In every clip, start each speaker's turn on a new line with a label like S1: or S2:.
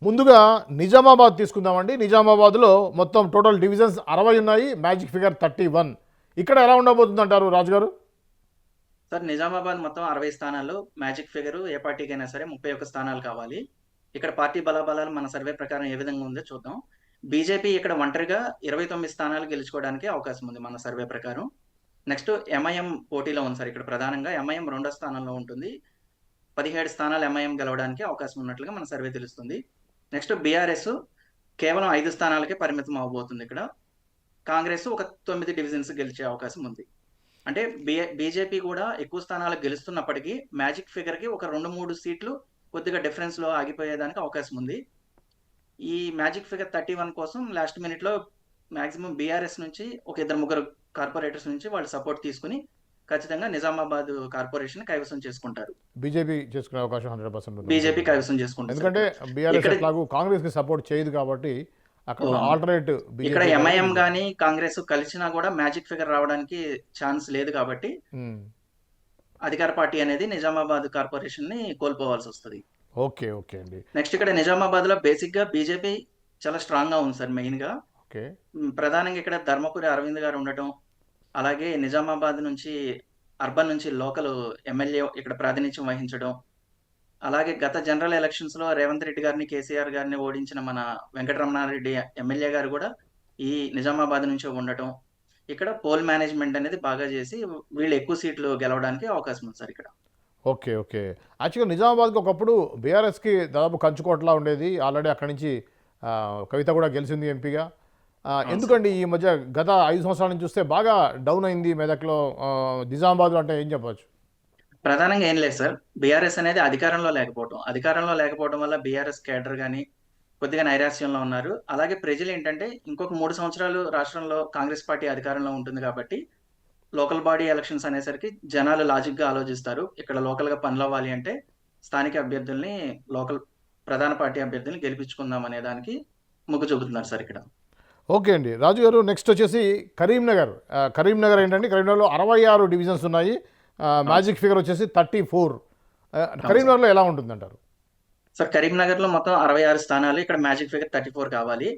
S1: ముందుగా నిజామాబాద్ తీసుకుందామండి. నిజామాబాద్లో మొత్తం టోటల్ డివిజన్స్ 60 ఉన్నాయి, మ్యాజిక్ ఫిగర్ 31. ఇక్కడ ఎలా ఉండబోతుంది అంటారు రాజుగారు?
S2: సార్ నిజామాబాద్ మొత్తం 60 స్థానాలు. మ్యాజిక్ ఫిగర్ ఏ పార్టీకైనా సరే 31 స్థానాలు కావాలి. ఇక్కడ పార్టీ బలాబలాలు మన సర్వే ప్రకారం ఏ విధంగా ఉందో చూద్దాం. బీజేపీ ఇక్కడ ఒంటరిగా 29 స్థానాలు గెలుచుకోవడానికి అవకాశం ఉంది మన సర్వే ప్రకారం. నెక్స్ట్ ఎంఐఎం పోటీలో ఉంది సార్. ఇక్కడ ప్రధానంగా ఎంఐఎం రెండో స్థానంలో ఉంటుంది. 17 స్థానాలు ఎంఐఎం గెలవడానికి అవకాశం ఉన్నట్లుగా మన సర్వే తెలుస్తుంది. నెక్స్ట్ బీఆర్ఎస్ కేవలం 5 స్థానాలకే పరిమితం అవబోతుంది ఇక్కడ. కాంగ్రెస్ ఒక 9 డివిజన్స్ గెలిచే అవకాశం ఉంది. అంటే బీజేపీ కూడా ఎక్కువ స్థానాలు గెలుస్తున్నప్పటికీ మ్యాజిక్ ఫిగర్ కి ఒక 2-3 సీట్లు కొద్దిగా డిఫరెన్స్ లో ఆగిపోయేదానికి అవకాశం ఉంది. ఈ మ్యాజిక్ ఫిగర్ 31 కోసం లాస్ట్ మినిట్ లో మాక్సిమం బీఆర్ఎస్ నుంచి ఒక 2-3 కార్పొరేటర్స్ నుంచి వాళ్ళు సపోర్ట్ తీసుకుని ఖచ్చితంగా నిజామాబాద్ కార్పొరేషన్ కైవసం చేసుకుంటారు.
S1: బీజేపీ చేసుకునే అవకాశం 100% ఉంది.
S2: బీజేపీ కైవసం చేసుకుంటారు.
S1: ఎందుకంటే బీఆర్ఎస్ ఎట్లాగూ కాంగ్రెస్కి సపోర్ట్ చేయదు కాబట్టి అక్కడ ఆల్టర్నేట్
S2: ఇక్కడ ఎంఐఎం గానీ కాంగ్రెస్ కలిసినా కూడా మ్యాజిక్ ఫిగర్ రావడానికి ఛాన్స్ లేదు కాబట్టి అధికార పార్టీ అనేది నిజామాబాద్ కార్పొరేషన్ ని కోల్పోవాల్సి వస్తుంది.
S1: ఓకే ఓకే అండి.
S2: నెక్స్ట్ ఇక్కడ నిజామాబాద్ లో బేసిక్ గా బీజేపీ చాలా స్ట్రాంగ్ గా ఉంది సార్. మెయిన్ గా
S1: ఓకే
S2: ప్రధానంగా ఇక్కడ ధర్మపురి అరవింద్ గారు ఉండటం, అలాగే నిజామాబాద్ నుంచి అర్బన్ నుంచి లోకల్ ఎమ్మెల్యే ఇక్కడ ప్రాతినిధ్యం వహించడం, అలాగే గత జనరల్ ఎలక్షన్స్ లో రేవంత్ రెడ్డి గారిని కేసీఆర్ గారిని ఓడించిన మన వెంకటరమణారెడ్డి ఎమ్మెల్యే గారు కూడా ఈ నిజామాబాద్ నుంచి ఉండటం, ఇక్కడ పోల్ మేనేజ్మెంట్ అనేది బాగా చేసి వీళ్ళు ఎక్కువ సీట్లు గెలవడానికి అవకాశం ఉంది సార్ ఇక్కడ.
S1: Okay okay. యాక్చువల్గా నిజామాబాద్కి ఒకప్పుడు బీఆర్ఎస్కి దాదాపు కంచుకోటలా ఉండేది. ఆల్రెడీ అక్కడి నుంచి కవిత కూడా గెలిచింది ఎంపీగా. ఎందుకండి ఈ మధ్య గత 5 సంవత్సరాల నుంచి చూస్తే బాగా డౌన్ అయింది మెదక్లో, నిజామాబాద్లో అంటే ఏం చెప్పచ్చు?
S2: ప్రధానంగా ఏం లేదు సార్. బీఆర్ఎస్ అనేది అధికారంలో లేకపోవడం వల్ల బీఆర్ఎస్ కేడర్ కానీ కొద్దిగా నైరాశ్యంలో ఉన్నారు. అలాగే ప్రజలు ఏంటంటే ఇంకొక 3 సంవత్సరాలు రాష్ట్రంలో కాంగ్రెస్ పార్టీ అధికారంలో ఉంటుంది కాబట్టి లోకల్ బాడీ ఎలక్షన్స్ అనేసరికి జనాలు లాజిక్ గా ఆలోచిస్తారు. ఇక్కడ లోకల్ గా పనులు అవ్వాలి అంటే స్థానిక అభ్యర్థుల్ని లోకల్ ప్రధాన పార్టీ అభ్యర్థుల్ని గెలిపించుకుందాం అనే దానికి మొగ్గు చూపుతున్నారు సార్ ఇక్కడ.
S1: ఓకే అండి రాజు గారు. నెక్స్ట్ వచ్చేసి కరీంనగర్. కరీంనగర్ ఏంటంటే కరీంనగర్లో 66 డివిజన్స్ ఉన్నాయి, మ్యాజిక్ ఫిగర్ వచ్చేసి 34. కరీంనగర్లో ఎలా ఉంటుందంటారు?
S2: సార్ కరీంనగర్ లో మొత్తం 66 స్థానాలు, ఇక్కడ మ్యాజిక్ ఫిగర్ 34 కావాలి.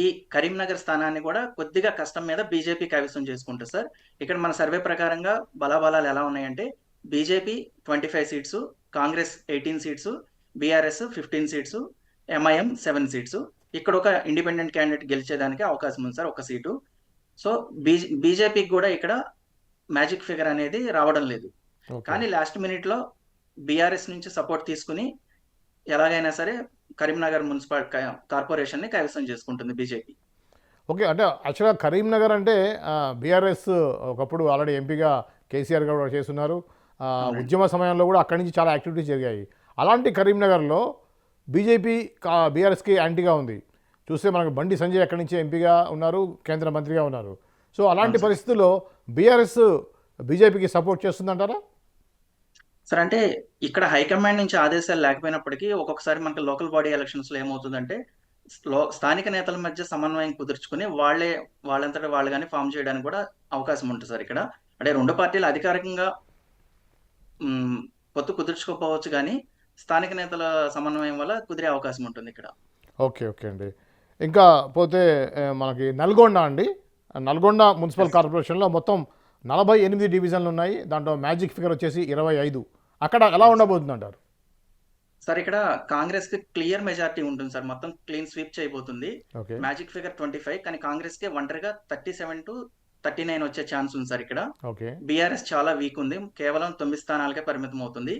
S2: ఈ కరీంనగర్ స్థానాన్ని కూడా కొద్దిగా కష్టం మీద బీజేపీ కైవసం చేసుకుంటుంది సార్. ఇక్కడ మన సర్వే ప్రకారంగా బలాబలాలు ఎలా ఉన్నాయంటే BJP 25 seats, Congress 18 seats, BRS 15 seats, MIM 7 seats. ఇక్కడ ఒక ఇండిపెండెంట్ క్యాండిడేట్ గెలిచేదానికి అవకాశం ఉంది సార్, ఒక సీటు. సో బీజేపీకి కూడా ఇక్కడ మ్యాజిక్ ఫిగర్ అనేది రావడం లేదు. కానీ లాస్ట్ మినిట్ లో బీఆర్ఎస్ నుంచి సపోర్ట్ తీసుకుని ఎలాగైనా సరే కరీంనగర్ మున్సిపల్ కార్పొరేషన్ ని కైవసం చేసుకుంటుంది బీజేపీ.
S1: ఓకే. అంటే యాక్చువల్గా కరీంనగర్ అంటే బీఆర్ఎస్ ఒకప్పుడు ఆల్రెడీ ఎంపీగా కేసీఆర్ గారు కూడా చేస్తున్నారు. ఉద్యమ సమయంలో కూడా అక్కడి నుంచి చాలా యాక్టివిటీస్ జరిగాయి. అలాంటి కరీంనగర్లో బీజేపీ బీఆర్ఎస్కి యాంటీగా ఉంది. చూస్తే మనకు బండి సంజయ్ అక్కడి నుంచి ఎంపీగా ఉన్నారు, కేంద్ర మంత్రిగా ఉన్నారు. సో అలాంటి పరిస్థితుల్లో బీఆర్ఎస్ బీజేపీకి సపోర్ట్ చేస్తుందంటారా?
S2: సార్ అంటే ఇక్కడ హైకమాండ్ నుంచి ఆదేశాలు లేకపోయినప్పటికీ ఒక్కొక్కసారి మనకి లోకల్ బాడీ ఎలక్షన్స్ లో ఏమవుతుందంటే స్థానిక నేతల మధ్య సమన్వయం కుదుర్చుకుని వాళ్ళంతటా వాళ్ళు కానీ ఫామ్ చేయడానికి కూడా అవకాశం ఉంటుంది సార్ ఇక్కడ. అంటే రెండు పార్టీలు అధికారికంగా పొత్తు కుదుర్చుకోకపోవచ్చు కానీ స్థానిక నేతల సమన్వయం వల్ల కుదిరే అవకాశం ఉంటుంది ఇక్కడ.
S1: ఓకే ఓకే అండి. ఇంకా పోతే మనకి నల్గొండ అండి. నల్గొండ మున్సిపల్ కార్పొరేషన్లో మొత్తం 48 డివిజన్లు ఉన్నాయి. దాంట్లో మ్యాజిక్ ఫిగర్ వచ్చేసి 25. అక్కడ ఎలా ఉండబోతుంది అంటారు?
S2: సార్ ఇక్కడ కాంగ్రెస్ కి క్లియర్ మెజారిటీ ఉంటుంది సార్. మొత్తం క్లీన్ స్వీప్ చేయబోతుంది. మ్యాజిక్ ఫిగర్ 25, కానీ కాంగ్రెస్ కి ఒంటరిగా 37 to 39 వచ్చే ఛాన్స్ ఉంది సార్ ఇక్కడ. బీఆర్ఎస్ చాలా వీక్ ఉంది, కేవలం 9 స్థానాలకే పరిమితం అవుతుంది.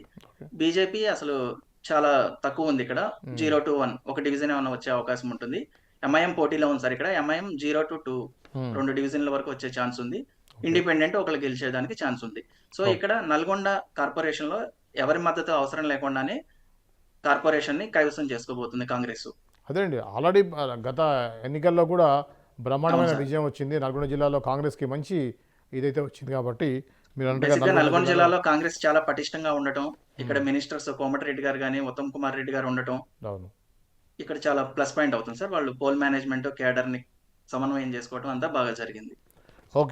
S2: బీజేపీ అసలు చాలా తక్కువ ఉంది ఇక్కడ, 0 to 1 ఒక డివిజన్ ఏమైనా వచ్చే అవకాశం ఉంటుంది. ఎంఐఎం పోటీలో ఉంది సార్ ఇక్కడ. ఎంఐఎం 0 to 2 2 డివిజన్ల వరకు వచ్చే ఛాన్స్ ఉంది. ఇండిపెండెంట్ ఒకళ్ళు గెలిచేదానికి ఛాన్స్ ఉంది. సో ఇక్కడ నల్గొండ కార్పొరేషన్ లో ఎవరి మద్దతు అవసరం లేకుండానే కార్పొరేషన్ ని కైవసం చేసుకోబోతుంది కాంగ్రెస్.
S1: అదేండి, ఆల్రెడీ గత ఎన్నికల్లో కూడా బ్రహ్మాండమైన విజయం వచ్చింది. నల్గొండ జిల్లాలో కాంగ్రెస్ కి మంచి ఇదైతే వచ్చింది కాబట్టి
S2: నల్గొండ జిల్లాలో కాంగ్రెస్ చాలా పటిష్టంగా ఉండటం, ఇక్కడ మినిస్టర్స్ కోమటిరెడ్డి గారు కానీ ఉత్తమ్ కుమార్ రెడ్డి గారు ఉండటం ఇక్కడ చాలా ప్లస్ పాయింట్ అవుతుంది సార్. వాళ్ళు పోల్ మేనేజ్మెంట్ కేడర్ ని సమన్వయం చేసుకోవడం అంతా బాగా జరిగింది.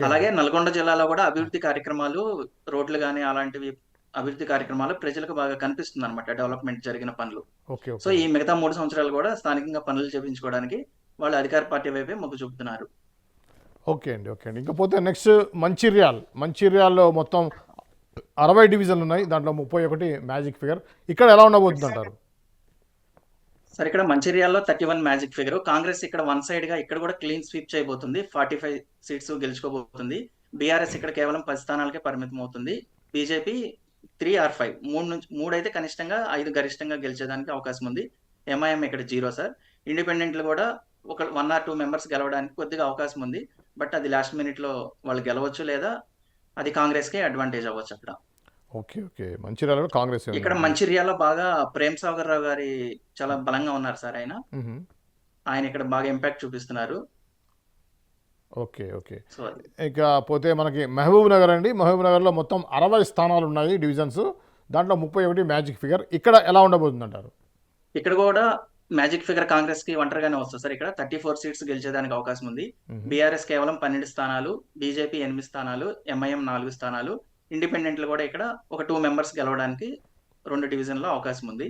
S2: అలాగే నల్గొండ జిల్లాలో కూడా అభివృద్ధి కార్యక్రమాలు, రోడ్లు కానీ అలాంటివి అభివృద్ధి కార్యక్రమాలు ప్రజలకు బాగా కనిపిస్తుంది అనమాట, డెవలప్మెంట్ జరిగిన పనులు.
S1: ఓకే.
S2: So
S1: okay.
S2: ఈ మిగతా 3 సంవత్సరాలు కూడా స్థానికంగా పనులు చేపించుకోవడానికి వాళ్ళు అధికార పార్టీ వైపే మొగ్గు చూపుతున్నారు.
S1: ఓకే అండి. ఓకే అండి. ఇకపోతే నెక్స్ట్ మంచిర్యాల్లో మొత్తం 60 డివిజన్లు ఉన్నాయి. దాంట్లో 31 మ్యాజిక్ ఫిగర్. ఇక్కడ ఎలా ఉండబోతుంది అంటారు?
S2: సార్ ఇక్కడ మంచిర్యాలలో 31 మ్యాజిక్ ఫిగర్. కాంగ్రెస్ ఇక్కడ వన్ సైడ్ గా ఇక్కడ కూడా క్లీన్ స్వీప్ చేయబోతుంది. 45 సీట్స్ గెలుచుకోబోతుంది. బీఆర్ఎస్ ఇక్కడ కేవలం 10 స్థానాలకే పరిమితం అవుతుంది. బీజేపీ 3 ఆర్ 5 3 అయితే కనిష్టంగా 5 గరిష్టంగా గెలిచేదానికి అవకాశం ఉంది. ఎంఐఎం ఇక్కడ 0 సార్. ఇండిపెండెంట్లు కూడా ఒక 1 ఆర్ 2 మెంబర్స్ గెలవడానికి కొద్దిగా అవకాశం ఉంది. బట్ అది లాస్ట్ మినిట్ లో వాళ్ళు గెలవచ్చు, లేదా అది కాంగ్రెస్ కి అడ్వాంటేజ్ అవ్వచ్చు అక్కడ.
S1: ఓకే. ఓకే. మంచిర్యాలలో కాంగ్రెస్
S2: ఇక్కడ మంచిర్యాలలో బాగా ప్రేమ్ సాగర్ రావు గారి చాలా బలంగా ఉన్నారు సార్. ఆయన ఇక్కడ బాగా ఇంపాక్ట్ చూపిస్తున్నారు.
S1: ఓకే. ఓకే.
S2: సో అది
S1: ఇకపోతే మనకి మహబూబ్ నగర్ అండి. మహబూబ్ నగర్లో మొత్తం 60 స్థానాలు ఉన్నాయి డివిజన్స్. దాంట్లో 31 మ్యాజిక్ ఫిగర్. ఇక్కడ ఎలా ఉండబోతుంది అంటారు?
S2: ఇక్కడ కూడా మ్యాజిక్ ఫిగర్ కాంగ్రెస్ కి ఒంటరిగానే వస్తుంది సార్. ఇక్కడ 34 సీట్స్ గెలిచేదానికి అవకాశం ఉంది. బీఆర్ఎస్ కేవలం 12 స్థానాలు, బీజేపీ 8 స్థానాలు, ఎంఐఎం 4 స్థానాలు, ఇండిపెండెంట్లు కూడా ఇక్కడ ఒక 2 మెంబర్స్ గెలవడానికి 2 డివిజన్లో అవకాశం ఉంది.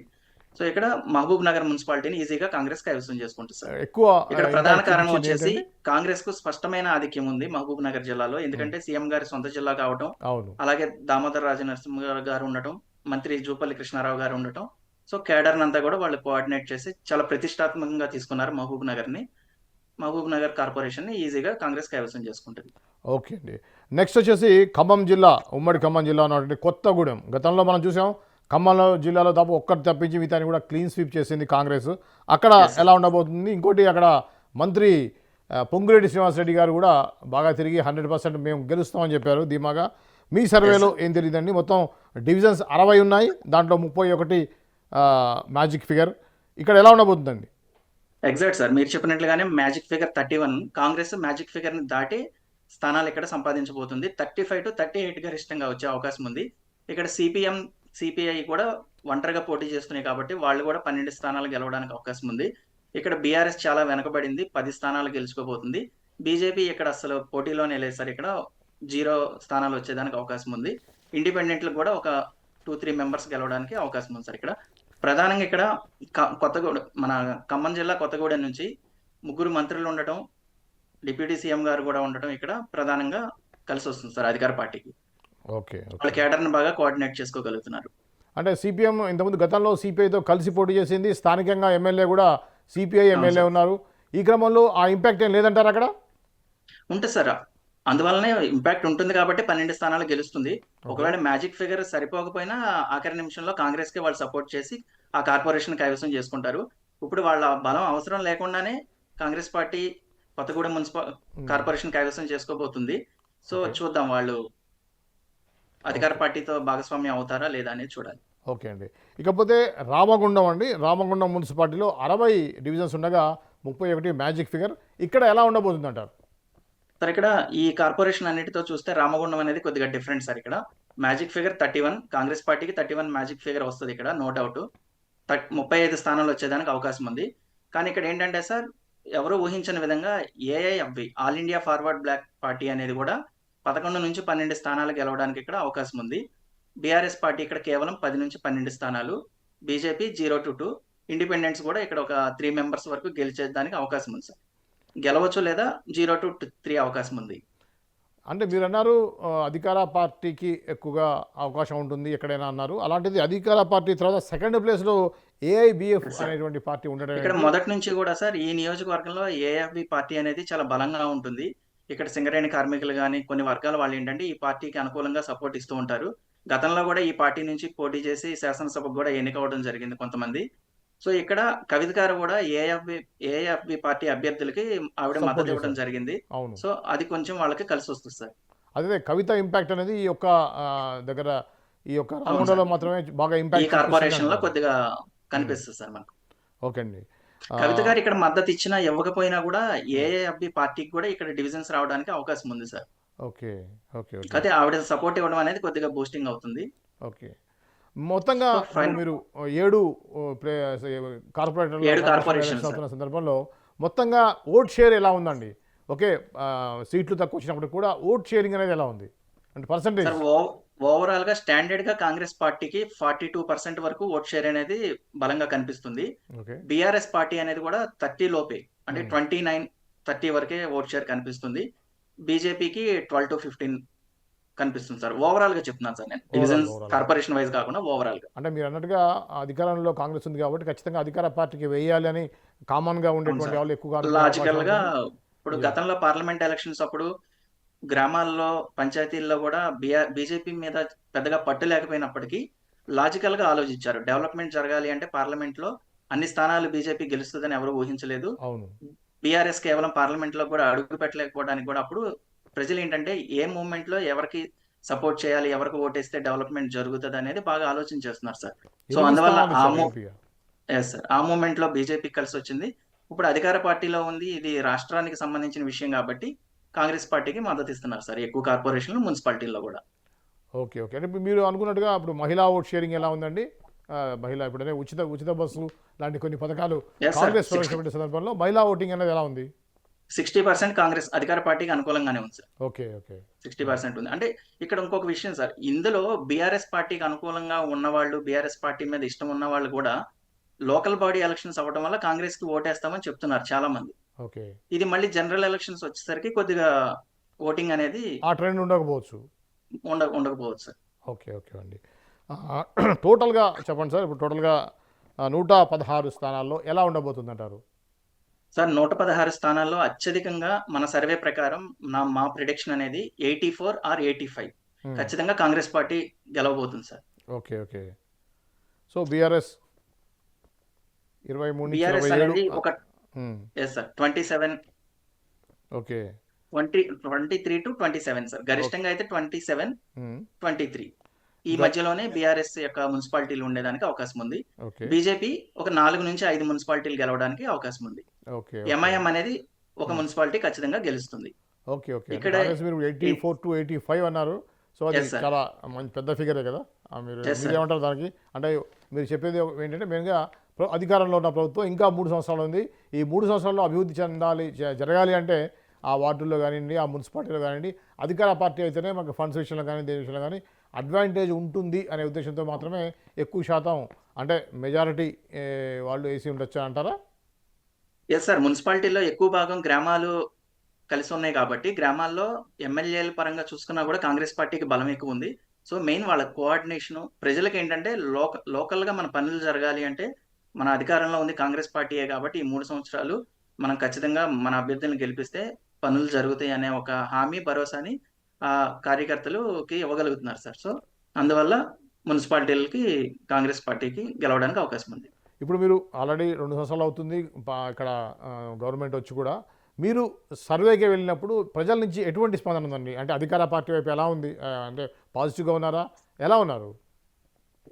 S2: సో ఇక్కడ మహబూబ్ నగర్ మున్సిపాలిటీని ఈజీగా కాంగ్రెస్ కైవసం చేసుకుంటుంది సార్.
S1: ఎక్కువ
S2: ఇక్కడ ప్రధాన
S1: impact
S2: కారణం
S1: చూపించేది
S2: వచ్చేసి
S1: ఏంటంటే?
S2: కాంగ్రెస్ కు స్పష్టమైన ఆధిక్యం ఉంది మహబూబ్ నగర్ జిల్లాలో. ఎందుకంటే సీఎం గారి సొంత జిల్లా కావటం,
S1: అవును.
S2: అలాగే దామోదర్ రాజనరసింహ గారు ఉండటం, మంత్రి జూపల్లి కృష్ణారావు గారు ఉండటం. సో కేడర్ అంతా కూడా వాళ్ళు కోఆర్డినేట్ చేసి చాలా ప్రతిష్టాత్మకంగా తీసుకున్నారు మహబూబ్ నగర్ కార్పొరేషన్ ని ఈజీగా కాంగ్రెస్ కైవసం చేసుకుంటుంది.
S1: ఓకే అండి. నెక్స్ట్ వచ్చేసి ఖమ్మం జిల్లా, ఉమ్మడి ఖమ్మం జిల్లా ఉన్నటువంటి కొత్తగూడెం. గతంలో మనం చూసాం ఖమ్మం జిల్లాలో దాపు ఒక్కటి తప్పించి మిగతాని కూడా క్లీన్ స్వీప్ చేసింది కాంగ్రెస్. అక్కడ ఎలా ఉండబోతుంది? ఇంకోటి అక్కడ మంత్రి పొంగులేటి శ్రీనివాసరెడ్డి గారు కూడా బాగా తిరిగి 100% మేము గెలుస్తామని చెప్పారు ధీమాగా. మీ సర్వేలో ఏం తెలియదండి? మొత్తం డివిజన్స్ 60 ఉన్నాయి. దాంట్లో 31 మ్యాజిక్ ఫిగర్. ఇక్కడ ఎలా ఉండబోతుందండి?
S2: ఎగ్జాక్ట్ సార్, మీరు చెప్పినట్లుగానే magic figure 31 Congress magic figure ని దాటి స్థానాలు ఇక్కడ సంపాదించబోతుంది. 35 to 38 గరిష్టంగా వచ్చే అవకాశం ఉంది. ఇక్కడ సిపిఎం, సిపిఐ కూడా ఒంటరిగా పోటీ చేస్తున్నాయి కాబట్టి వాళ్ళు కూడా 12 స్థానాలు గెలవడానికి అవకాశం ఉంది. ఇక్కడ బీఆర్ఎస్ చాలా వెనకబడింది, 10 స్థానాలు గెలుచుకోబోతుంది. బీజేపీ ఇక్కడ అసలు పోటీలోనే లేదు సార్. ఇక్కడ 0 స్థానాలు వచ్చేదానికి అవకాశం ఉంది. ఇండిపెండెంట్లు కూడా ఒక 2-3 మెంబర్స్ గెలవడానికి అవకాశం ఉంది సార్. ఇక్కడ ప్రధానంగా ఇక్కడ కొత్తగూడెం, మన ఖమ్మం జిల్లా కొత్తగూడెం నుంచి 3 మంత్రులు ఉండటం, డిప్యూటీ సీఎం గారు కూడా ఉండటం ఇక్కడ ప్రధానంగా కలిసి వస్తుంది సార్ అధికార పార్టీకి.
S1: ఓకే.
S2: వాళ్ళ కేడర్ని బాగా కోఆర్డినేట్ చేసుకోగలుగుతున్నారు.
S1: అంటే సిపిఎం ఇంతకుముందు గతంలో సిపిఐతో కలిసి పోటీ చేసింది. స్థానికంగా ఎమ్మెల్యే కూడా సిపిఐ ఎమ్మెల్యే ఉన్నారు. ఈ క్రమంలో ఆ ఇంపాక్ట్ ఏం లేదంటారు అక్కడ?
S2: ఉంటుంది సార్. అందువల్లనే ఇంపాక్ట్ ఉంటుంది కాబట్టి 12 స్థానాలు గెలుస్తుంది. ఒకవేళ మ్యాజిక్ ఫిగర్ సరిపోకపోయినా ఆఖరి నిమిషంలో కాంగ్రెస్ కి వాళ్ళు సపోర్ట్ చేసి ఆ కార్పొరేషన్ కైవసం చేసుకుంటారు. ఇప్పుడు వాళ్ళ బలం అవసరం లేకుండానే Congress party Kothagudem municipal corporation కైవసం చేసుకోబోతుంది. సో చూద్దాం వాళ్ళు అధికార పార్టీతో భాగస్వామ్యం అవుతారా లేదా అనేది చూడాలి.
S1: ఓకే అండి. ఇకపోతే రామగుండం అండి. రామగుండం మున్సిపాలిటీలో 60 డివిజన్స్ ఉండగా 31 మ్యాజిక్ ఫిగర్. ఇక్కడ ఎలా ఉండబోతుంది అంటారు?
S2: సార్ ఇక్కడ ఈ కార్పొరేషన్ అన్నిటితో చూస్తే రామగుండం అనేది కొద్దిగా డిఫరెంట్ సార్. ఇక్కడ మ్యాజిక్ ఫిగర్ 31, కాంగ్రెస్ పార్టీకి 31 మ్యాజిక్ ఫిగర్ వస్తుంది. ఇక్కడ నో డౌట్ 35 స్థానాలు వచ్చేదానికి అవకాశం ఉంది. కానీ ఇక్కడ ఏంటంటే సార్, ఎవరు ఊహించని విధంగా AIFB, All India Forward Bloc party అనేది కూడా 11 నుంచి 12 స్థానాలు గెలవడానికి ఇక్కడ అవకాశం ఉంది. బీఆర్ఎస్ పార్టీ ఇక్కడ కేవలం 10 నుంచి 12 స్థానాలు, బీజేపీ 0 to 2, ఇండిపెండెంట్స్ కూడా ఇక్కడ ఒక 3 మెంబర్స్ వరకు గెలిచేదానికి అవకాశం ఉంది సార్. గెలవచ్చు లేదా 0 to 3 అవకాశం ఉంది.
S1: అంటే మీరు అన్నారు అధికార పార్టీకి ఎక్కువగా అవకాశం ఉంటుంది ఎక్కడైనా అన్నారు. అలాంటిది అధికార పార్టీ తర్వాత సెకండ్ ప్లేస్లో ఏఐబిఎఫ్ అనేటువంటి పార్టీ ఉండడం
S2: ఇక్కడ మొదటి నుంచి కూడా సార్ ఈ నియోజకవర్గంలో ఏఎఫ్బి పార్టీ అనేది చాలా బలంగా ఉంటుంది. ఇక్కడ సింగరేణి కార్మికులు కానీ కొన్ని వర్గాల వాళ్ళు ఏంటంటే ఈ పార్టీకి అనుకూలంగా సపోర్ట్ ఇస్తూ ఉంటారు. గతంలో కూడా ఈ పార్టీ నుంచి పోటీ చేసి శాసనసభకు కూడా ఎన్నికవడం జరిగింది కొంతమంది. సో ఇక్కడ కవిత గారు కూడా ఏఎఫ్బి పార్టీ అభ్యర్థులకి ఆవిడ మద్దతు ఇవ్వడం జరిగింది. సో అది కొంచెం వాళ్ళకి కలిసి వస్తుంది సార్.
S1: అదే కవిత ఇంపాక్ట్ అనేది ఈ యొక్క దగ్గర ఈ యొక్క రామగుండంలో మాత్రమే బాగా
S2: ఈ
S1: ఇంపాక్ట్
S2: కార్పొరేషన్ లో కొద్దిగా కనిపిస్తుంది సార్ మనకు.
S1: ఓకే అండి.
S2: కవిత గారు ఇక్కడ మద్దతు ఇచ్చినా ఇవ్వకపోయినా కూడా ఏఎఫ్బి పార్టీకి కూడా ఇక్కడ డివిజన్స్ రావడానికి అవకాశం ఉంది సార్.
S1: ఓకే. ఓకే.
S2: అయితే ఆవిడ సపోర్ట్ ఇవ్వడం అనేది కొద్దిగా బూస్టింగ్ అవుతుంది.
S1: ఓకే. మొత్తంగా మీరు 7 కార్పొరేషన్ అవుతున్న సందర్భంలో మొత్తంగా ఓట్ షేర్ ఎలా ఉందండి? ఓకే, సీట్లు తక్కువ వచ్చినప్పుడు కూడా ఓట్ షేరింగ్ అనేది ఎలా ఉంది అంటే పర్సంటేజ్?
S2: ఓవరాల్ గా స్టాండర్డ్ గా కాంగ్రెస్ పార్టీకి 42% వరకు ఓట్ షేర్ అనేది బలంగా కనిపిస్తుంది.
S1: ఓకే.
S2: బీఆర్ఎస్ పార్టీ అనేది కూడా 30 లోపే, అంటే
S1: హ్మ్.
S2: 29-30 వరకే ఓట్ షేర్ కనిపిస్తుంది. బీజేపీకి 12-15 కనిపిస్తుంది సార్. ఓవరాల్ గా చెప్తున్నాను సార్ నేను. డివిజన్స్
S1: ఓవరాల్‌గా.
S2: కార్పొరేషన్ వైజ్ కాకుండా ఓవరాల్ గా.
S1: అంటే మీరన్నట్టుగా అధికారంలో కాంగ్రెస్ ఉంది కాబట్టి ఖచ్చితంగా అధికార పార్టీకి వేయాలి అని కామన్‌గా
S2: అవును
S1: ఉండేటువంటి
S2: సార్.
S1: వాళ్ళు ఎక్కువగా అనుకునే అవకాశం
S2: లాజికల్ గా
S1: ఉంటుంది.
S2: ఇప్పుడు
S1: యాహ్!
S2: గతంలో పార్లమెంట్ ఎలక్షన్స్ అప్పుడు గ్రామాల్లో, పంచాయతీల్లో కూడా బీజేపీ మీద పెద్దగా పట్టు లేకపోయినప్పటికీ లాజికల్ గా ఆలోచించారు. డెవలప్మెంట్ జరగాలి అంటే పార్లమెంట్ లో అన్ని స్థానాలు బీజేపీ గెలుస్తుందని ఎవరు ఊహించలేదు.
S1: అవును.
S2: బీఆర్ఎస్ కేవలం పార్లమెంట్ లో కూడా అడుగు పెట్టలేకపోవడానికి కూడా అప్పుడు ప్రజలు ఏంటంటే ఏ మూవ్‌మెంట్ లో ఎవరికి సపోర్ట్ చేయాలి, ఎవరికి ఓటేస్తే డెవలప్మెంట్ జరుగుతది అనేది బాగా ఆలోచన చేస్తున్నారు సార్. సో
S1: 8
S2: అందువల్ల
S1: స్థానాలు ఇచ్చారు ఎంపీగా.
S2: Yes sir. ఆ మూవ్‌మెంట్ లో బీజేపీ కలిసొచ్చింది. ఇప్పుడు అధికార పార్టీలో ఉంది. ఇది రాష్ట్రానికి సంబంధించిన విషయం కాబట్టి కాంగ్రెస్ పార్టీకి మద్దతు ఇస్తున్నారు సార్. ఎక్కువ కార్పొరేషన్‌లు, మున్సిపాలిటీల్లో కూడా.
S1: ఓకే. ఓకే. అంటే ఇప్పుడు మీరు అనుకున్నట్టుగా ఇప్పుడు మహిళా ఓట్ షేరింగ్ ఎలా ఉందండి? మహిళా ఇప్పుడనే ఉచిత ఉచిత బస్సు లాంటి కొన్ని పథకాలు
S2: యెస్ సార్.
S1: కాంగ్రెస్ ప్రవేశపెట్టే సందర్భంలో మహిళా ఓటింగ్ అనేది ఎలా ఉంది?
S2: 60% కాంగ్రెస్ అధికార పార్టీకి అనుకూలంగానే ఉంది సార్.
S1: ఓకే. ఓకే. హ్మ్.
S2: 60% ఉంది. అంటే ఇక్కడ ఇంకొక విషయం సార్. ఇందులో బీఆర్ఎస్ పార్టీకి అనుకూలంగా ఉన్నవాళ్ళు, బీఆర్ఎస్ పార్టీ మీద ఇష్టం ఉన్నవాళ్ళు కూడా లోకల్ బాడీ ఎలక్షన్స్ అవ్వడం వల్ల కాంగ్రెస్‌కి ఓటేస్తామని చెప్తున్నారు చాలా మంది.
S1: ఓకే.
S2: ఇది మళ్ళీ జనరల్ ఎలక్షన్స్ వచ్చేసరికి కొద్దిగా ఓటింగ్ అనేది
S1: ఆ ట్రెండ్ ఉండకపోవచ్చు.
S2: ఉండకపోవచ్చు సార్.
S1: ఓకే. ఓకే అండి. టోటల్‌గా చెప్పండి సార్. ఇప్పుడు టోటల్‌గా 116 స్థానాల్లో ఎలా ఉండబోతుందంటారు?
S2: సార్ 116 స్థానాల్లో అత్యధికంగా మన సర్వే ప్రకారం మా ప్రిడిక్షన్ అనేది 84 ఆర్ 85
S1: హ్మ్.
S2: ఖచ్చితంగా కాంగ్రెస్ పార్టీ గెలవబోతుంది sir.
S1: Okay. Okay. So BRS 23 నుంచి
S2: బీఆర్ఎస్
S1: 27.
S2: అనేది ఒక
S1: హ్మ్.
S2: Yes sir. 27,
S1: okay.
S2: 23-27 sir.
S1: Okay.
S2: గరిష్టంగా అయితే 27,
S1: హ్మ్.
S2: 23 ఈ
S1: ద
S2: మధ్యలోనే బీఆర్ఎస్ యొక్క మున్సిపాలిటీలు ఉండేదానికి అవకాశం ఉంది.
S1: ఓకే.
S2: బీజేపీ ఒక 4-5 మున్సిపాలిటీలు గెలవడానికి అవకాశం ఉంది.
S1: ఓకే. ఓకే.
S2: ఎంఐఎం అనేది ఒక
S1: హ్మ్.
S2: మున్సిపాలిటీ ఖచ్చితంగా గెలుస్తుంది.
S1: ఓకే. ఓకే. అంటే
S2: ఇక్కడ
S1: కాంగ్రెస్ మీరు 84-85 అన్నారు. సో అది
S2: యెస్ సార్.
S1: చాలా మంచి పెద్ద ఫిగరే కదా!
S2: Yes sir.
S1: మీరేమంటారు దానికి? అంటే మీరు చెప్పేది ఏంటంటే మెయిన్‌గా అధికారంలో ఉన్న ప్రభుత్వం ఇంకా 3 సంవత్సరాలు ఉంది. ఈ 3 సంవత్సరాల్లో అభివృద్ధి చెందాలి జరగాలి అంటే ఆ వార్డుల్లో కానివ్వండి, ఆ మున్సిపాలిటీలో కానివ్వండి, అధికార పార్టీ అయితేనే మనకు ఫండ్స్ విషయంలో కానీ, దేని విషయంలో కానీ అడ్వాంటేజ్ ఉంటుంది అనే ఉద్దేశంతో మాత్రమే ఎక్కువ శాతం అంటే మెజారిటీ వాళ్ళు వేసి ఉండొచ్చా అంటారా?
S2: Yes sir. మున్సిపాలిటీలో ఎక్కువ భాగం గ్రామాలు కలిసి ఉన్నాయి కాబట్టి, గ్రామాల్లో ఎమ్మెల్యేల పరంగా చూసుకున్నా కూడా కాంగ్రెస్ పార్టీకి బలం ఎక్కువుంది. సో, మెయిన్ వాళ్ళ కోఆర్డినేషను ప్రజలకేంటంటే లోకల్‌గా మన పనులు జరగాలి అంటే, మన అధికారంలో ఉంది కాంగ్రెస్ పార్టీయే కాబట్టి, ఈ 3 సంవత్సరాలు మనం ఖచ్చితంగా మన అభ్యర్థులను గెలిపిస్తే పనులు జరుగుతాయి అనే ఒక హామీ, భరోసాని కార్యకర్తలుకి ఇవ్వగలుగుతున్నారు సార్. సో, అందువల్ల మున్సిపాలిటీలకి కాంగ్రెస్ పార్టీకి గెలవడానికి అవకాశం ఉంది.
S1: ఇప్పుడు మీరు ఆల్రెడీ 2 సంవత్సరాలు అవుతుంది ఇక్కడ గవర్నమెంట్ వచ్చి కూడా. మీరు సర్వేకి వెళ్ళినప్పుడు ప్రజల నుంచి ఎటువంటి స్పందన ఉందండి? అంటే అధికార పార్టీ వైపు ఎలా ఉంది? అంటే పాజిటివ్‌గా ఉన్నారా? ఎలా ఉన్నారు?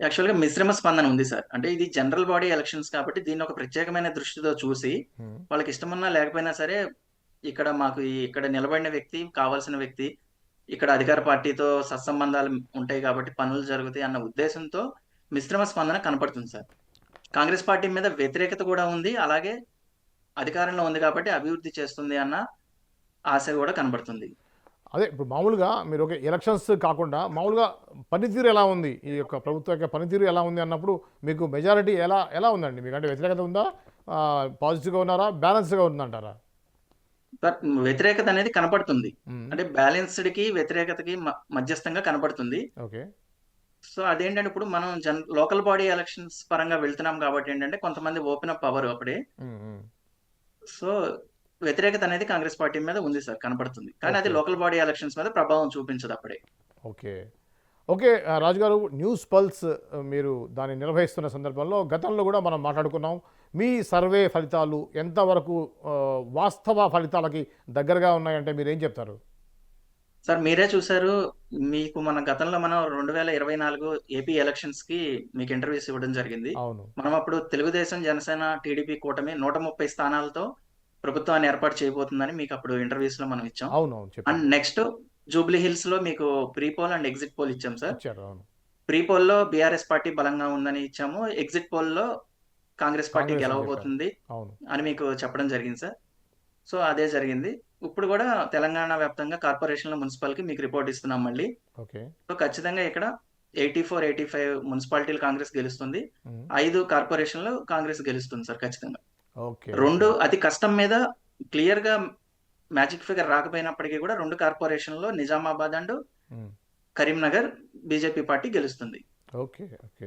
S2: యాక్చువల్‌గా మిశ్రమ స్పందన ఉంది సార్. అంటే ఇది జనరల్ బాడీ ఎలక్షన్స్ కాబట్టి దీన్ని ఒక ప్రత్యేకమైన దృష్టితో చూసి,
S1: హ్మ్.
S2: వాళ్ళకి ఇష్టమున్నా లేకపోయినా సరే, ఇక్కడ మాకు ఇక్కడ నిలబడిన వ్యక్తి, కావాల్సిన వ్యక్తి, ఇక్కడ అధికార పార్టీతో సత్సంబంధాలు ఉంటాయి కాబట్టి పనులు జరుగుతాయి అన్న ఉద్దేశంతో మిశ్రమ స్పందన కనపడుతుంది సార్. కాంగ్రెస్ పార్టీ మీద వ్యతిరేకత కూడా ఉంది. అలాగే అధికారంలో ఉంది కాబట్టి అభివృద్ధి చేస్తుంది అన్న ఆశ కూడా కనబడుతుంది.
S1: అదే ఇప్పుడు మామూలుగా మీరు ఓకే ఎలక్షన్స్ కాకుండా మామూలుగా పనితీరు ఎలా ఉంది? ఈ యొక్క ప్రభుత్వం యొక్క పనితీరు ఎలా ఉంది అన్నప్పుడు మీకు మెజారిటీ ఎలా ఎలా ఉందండి? మీకంటే వ్యతిరేకత ఉందా? పాజిటివ్‌గా ఉన్నారా? బ్యాలెన్స్‌గా ఉందంటారా?
S2: సార్ వ్యతిరేకత అనేది కనపడుతుంది.
S1: హ్మ్.
S2: అంటే బ్యాలెన్స్‌డ్‌కి, వ్యతిరేకతకి మధ్యస్థంగా కనపడుతుంది.
S1: ఓకే.
S2: సో, అదేంటంటే ఇప్పుడు మనం లోకల్ బాడీ ఎలక్షన్స్ పరంగా వెళ్తున్నాం కాబట్టి ఏంటంటే కొంతమంది ఓపెన్ అప్ అవ్వరు అప్పుడే.
S1: హ్మ్. హ్మ్.
S2: సో, వ్యతిరేకత అనేది కాంగ్రెస్ పార్టీ మీద ఉంది సార్, కనపడుతుంది. కానీ అది
S1: ఓకే.
S2: లోకల్ బాడీ ఎలక్షన్స్ మీద ప్రభావం చూపించదు అప్పుడే.
S1: ఓకే. ఓకే. రాజుగారు న్యూస్ పల్స్ మీరు దాన్ని నిర్వహిస్తున్న సందర్భంలో గతంలో కూడా మనం మాట్లాడుకున్నాం. మీ సర్వే ఫలితాలు ఎంతవరకు వాస్తవ ఫలితాలకి దగ్గరగా ఉన్నాయంటే మీరేం చెప్తారు?
S2: సార్ మీరే చూసారు. మీకు మన గతంలో మనం 2024 ఏపీ ఎలక్షన్స్‌కి మీకు ఇంటర్వ్యూస్ ఇవ్వడం జరిగింది.
S1: అవును.
S2: మనం అప్పుడు తెలుగుదేశం, జనసేన, టీడీపీ కూటమి 130 స్థానాలతో ప్రభుత్వాన్ని ఏర్పాటు చేయబోతుందని మీకు అప్పుడు ఇంటర్వ్యూస్‌లో మనం ఇచ్చాం.
S1: అవునవును.
S2: అండ్
S1: చెప్పారు.
S2: నెక్స్ట్ జూబ్లీ హిల్స్‌లో మీకు pre poll and exit poll ఇచ్చాం సార్.
S1: ఇచ్చారు. అవును.
S2: ప్రీ పోల్‌లో బీఆర్ఎస్ పార్టీ బలంగా ఉందని ఇచ్చాము. ఎగ్జిట్ పోల్‌లో కాంగ్రెస్ పార్టీ
S1: కాంగ్రెస్ అని చెప్పారు.
S2: గెలవబోతుంది
S1: అవును.
S2: అని మీకు చెప్పడం జరిగింది సార్. సో అదే జరిగింది. ఇప్పుడు కూడా తెలంగాణ వ్యాప్తంగా కార్పొరేషన్ల మున్సిపల్కి మీకు రిపోర్ట్ ఇస్తున్నాం మళ్ళీ.
S1: ఓకే.
S2: సో ఖచ్చితంగా ఇక్కడ 84, 85 మున్సిపాలిటీలు కాంగ్రెస్ గెలుస్తుంది.
S1: ఉమ్.
S2: 5 కార్పొరేషన్లు కాంగ్రెస్ గెలుస్తుంది సార్ ఖచ్చితంగా.
S1: ఓకే.
S2: 2 అతి కష్టం మీద క్లియర్గా మ్యాజిక్ ఫిగర్ రాకపోయినప్పటికీ కూడా 2 కార్పొరేషన్లో Nizamabad and
S1: um.
S2: Karimnagar BJP party గెలుస్తుంది.
S1: ఓకే. ఓకే.